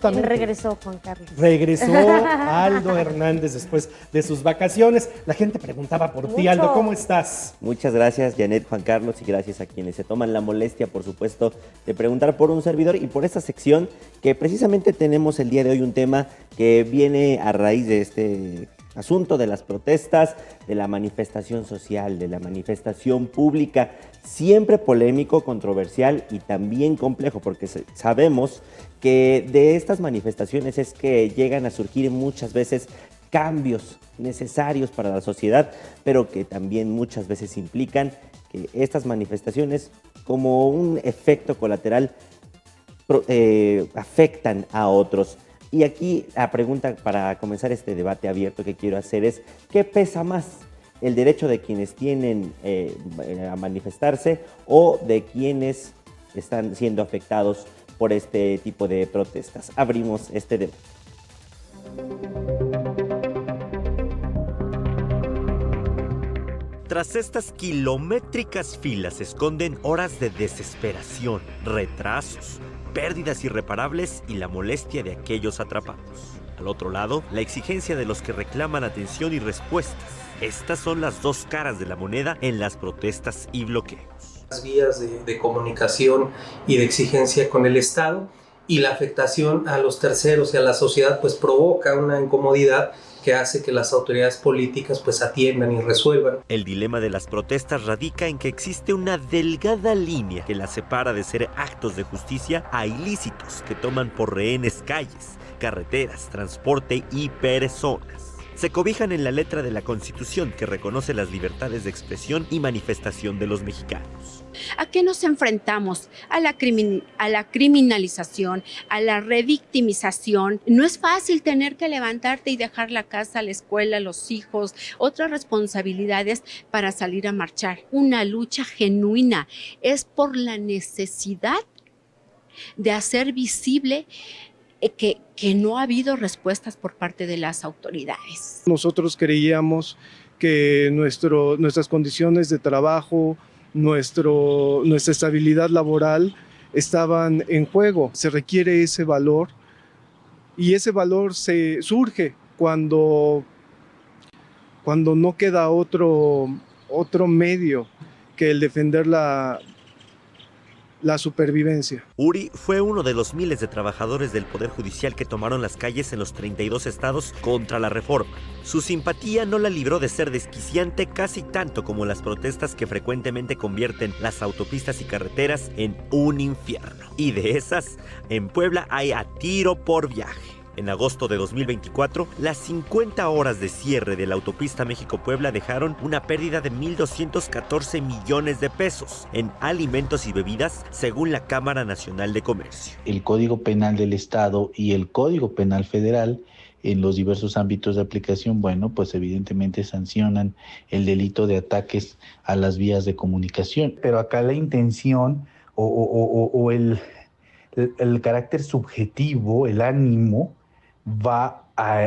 justamente. Regresó Juan Carlos. Regresó Aldo Hernández después de sus vacaciones. La gente preguntaba por ti, Aldo, ¿cómo estás? Muchas gracias, Janet, Juan Carlos, y gracias a quienes se toman la molestia, por supuesto, de preguntar por un servidor y por esta sección que precisamente tenemos el día de hoy, un tema que viene a raíz de este asunto de las protestas, de la manifestación social, de la manifestación pública, siempre polémico, controversial y también complejo, porque sabemos que de estas manifestaciones es que llegan a surgir muchas veces cambios necesarios para la sociedad, pero que también muchas veces implican que estas manifestaciones, como un efecto colateral, afectan a otros. Y aquí la pregunta para comenzar este debate abierto que quiero hacer es, ¿qué pesa más? ¿El derecho de quienes tienen a manifestarse o de quienes están siendo afectados por este tipo de protestas? Abrimos este debate. Tras estas kilométricas filas se esconden horas de desesperación, retrasos, pérdidas irreparables y la molestia de aquellos atrapados. Al otro lado, la exigencia de los que reclaman atención y respuestas. Estas son las dos caras de la moneda en las protestas y bloqueos. Las vías de comunicación y de exigencia con el Estado, y la afectación a los terceros y a la sociedad pues provoca una incomodidad que hace que las autoridades políticas pues atiendan y resuelvan. El dilema de las protestas radica en que existe una delgada línea que las separa de ser actos de justicia a ilícitos que toman por rehenes calles, carreteras, transporte y personas. Se cobijan en la letra de la Constitución que reconoce las libertades de expresión y manifestación de los mexicanos. ¿A qué nos enfrentamos? A la criminalización, a la revictimización. No es fácil tener que levantarte y dejar la casa, la escuela, los hijos, otras responsabilidades para salir a marchar. Una lucha genuina. Es por la necesidad de hacer visible que no ha habido respuestas por parte de las autoridades. Nosotros creíamos que nuestras condiciones de trabajo, nuestra estabilidad laboral estaban en juego. Se requiere ese valor y ese valor surge cuando no queda otro medio que el defender la supervivencia. Uri fue uno de los miles de trabajadores del Poder Judicial que tomaron las calles en los 32 estados contra la reforma. Su simpatía no la libró de ser desquiciante casi tanto como las protestas que frecuentemente convierten las autopistas y carreteras en un infierno. Y de esas, en Puebla hay a tiro por viaje. En agosto de 2024, las 50 horas de cierre de la autopista México-Puebla dejaron una pérdida de 1,214 millones de pesos en alimentos y bebidas, según la Cámara Nacional de Comercio. El Código Penal del Estado y el Código Penal Federal, en los diversos ámbitos de aplicación, bueno, pues evidentemente sancionan el delito de ataques a las vías de comunicación. Pero acá la intención o el carácter subjetivo, el ánimo, va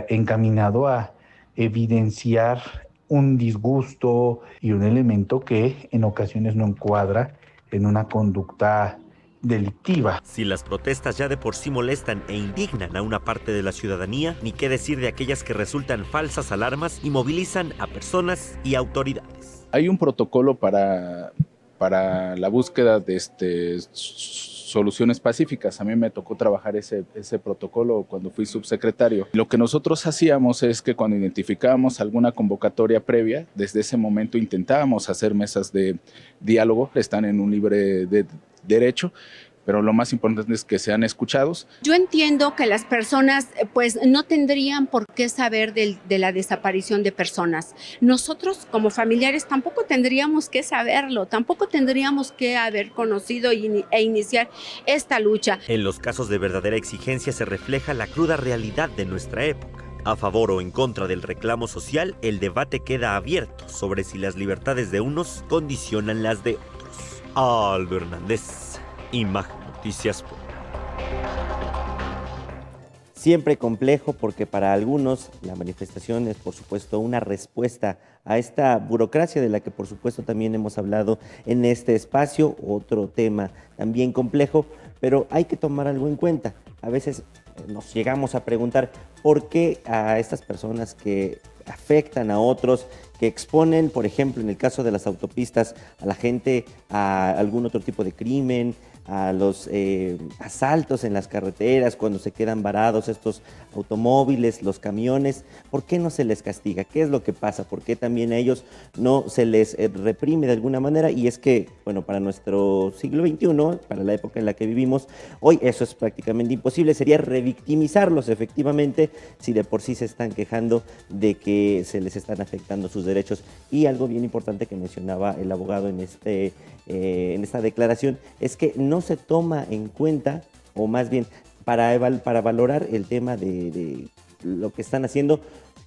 encaminado a evidenciar un disgusto y un elemento que en ocasiones no encuadra en una conducta delictiva. Si las protestas ya de por sí molestan e indignan a una parte de la ciudadanía, ni qué decir de aquellas que resultan falsas alarmas y movilizan a personas y autoridades. Hay un protocolo para la búsqueda de soluciones pacíficas. A mí me tocó trabajar ese protocolo cuando fui subsecretario. Lo que nosotros hacíamos es que cuando identificábamos alguna convocatoria previa, desde ese momento intentábamos hacer mesas de diálogo, están en un libre derecho, pero lo más importante es que sean escuchados. Yo entiendo que las personas pues no tendrían por qué saber de la desaparición de personas. Nosotros como familiares tampoco tendríamos que saberlo, tampoco tendríamos que haber conocido e iniciar esta lucha. En los casos de verdadera exigencia se refleja la cruda realidad de nuestra época. A favor o en contra del reclamo social, el debate queda abierto sobre si las libertades de unos condicionan las de otros. Aldo Hernández, Imagen Noticias Puebla. Siempre complejo porque para algunos la manifestación es por supuesto una respuesta a esta burocracia de la que por supuesto también hemos hablado en este espacio, otro tema también complejo, pero hay que tomar algo en cuenta. A veces nos llegamos a preguntar por qué a estas personas que afectan a otros, que exponen, por ejemplo, en el caso de las autopistas, a la gente a algún otro tipo de crimen, a los asaltos en las carreteras, cuando se quedan varados estos automóviles, los camiones, ¿por qué no se les castiga? ¿Qué es lo que pasa? ¿Por qué también a ellos no se les reprime de alguna manera? Y es que, bueno, para nuestro siglo XXI, para la época en la que vivimos, hoy eso es prácticamente imposible, sería revictimizarlos efectivamente, si de por sí se están quejando de que se les están afectando sus derechos. Y algo bien importante que mencionaba el abogado en esta declaración, es que no se toma en cuenta, o más bien para valorar el tema de lo que están haciendo,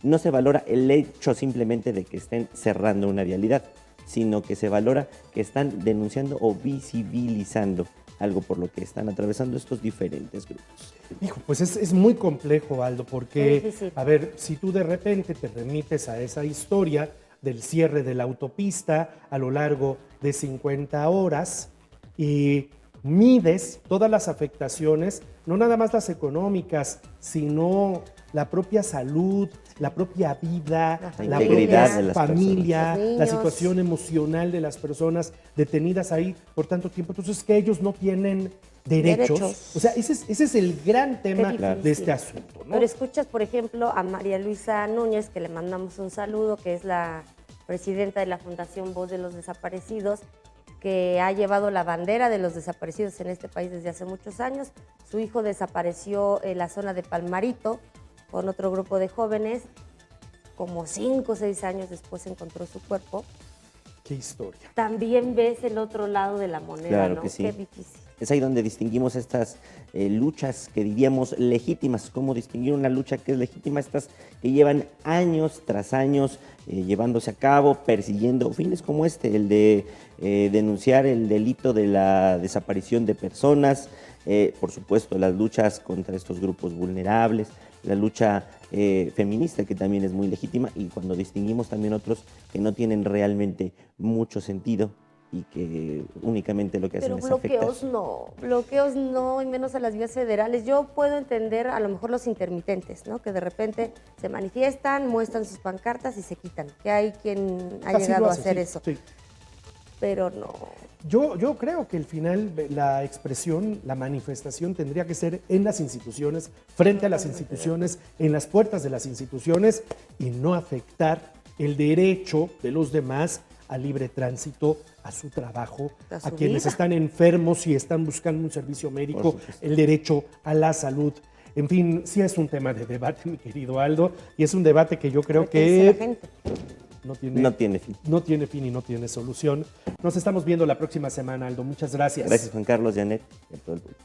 no se valora el hecho simplemente de que estén cerrando una vialidad, sino que se valora que están denunciando o visibilizando algo por lo que están atravesando estos diferentes grupos. Hijo, pues es muy complejo, Aldo, porque, a ver, si tú de repente te remites a esa historia del cierre de la autopista a lo largo de 50 horas y mides todas las afectaciones, no nada más las económicas, sino la propia salud, la propia vida, la integridad propia de las familia, personas. la situación emocional de las personas detenidas ahí por tanto tiempo. Entonces, que ellos no tienen derechos. O sea, ese es el gran tema de este asunto, ¿no? Pero escuchas, por ejemplo, a María Luisa Núñez, que le mandamos un saludo, que es la presidenta de la Fundación Voz de los Desaparecidos, que ha llevado la bandera de los desaparecidos en este país desde hace muchos años. Su hijo desapareció en la zona de Palmarito con otro grupo de jóvenes. Como 5 o 6 años después encontró su cuerpo. Qué historia. También ves el otro lado de la moneda, Claro, ¿no? que sí. Qué difícil. Es ahí donde distinguimos estas luchas que diríamos legítimas. ¿Cómo distinguir una lucha que es legítima? Estas que llevan años tras años llevándose a cabo, persiguiendo fines como el de denunciar el delito de la desaparición de personas, por supuesto las luchas contra estos grupos vulnerables, la lucha feminista, que también es muy legítima, y cuando distinguimos también otros que no tienen realmente mucho sentido y que únicamente lo que hacen Pero es afectar. bloqueos no, y menos a las vías federales. Yo puedo entender a lo mejor los intermitentes, ¿no? Que de repente se manifiestan, muestran sus pancartas y se quitan. Que hay quien ha Así llegado lo a hace, hacer sí, eso. sí. Pero no. Yo creo que al final la expresión, la manifestación tendría que ser en las instituciones, frente a las instituciones, en las puertas de las instituciones y no afectar el derecho de los demás a libre tránsito, a su trabajo, a quienes vida. están enfermos y están buscando un servicio médico, el derecho a la salud. En fin, sí es un tema de debate, mi querido Aldo, y es un debate que yo creo ¿Qué dice la que gente? no tiene fin. No tiene fin y no tiene solución. Nos estamos viendo la próxima semana, Aldo. Muchas gracias. Gracias, Juan Carlos, Janet, y a todo el público.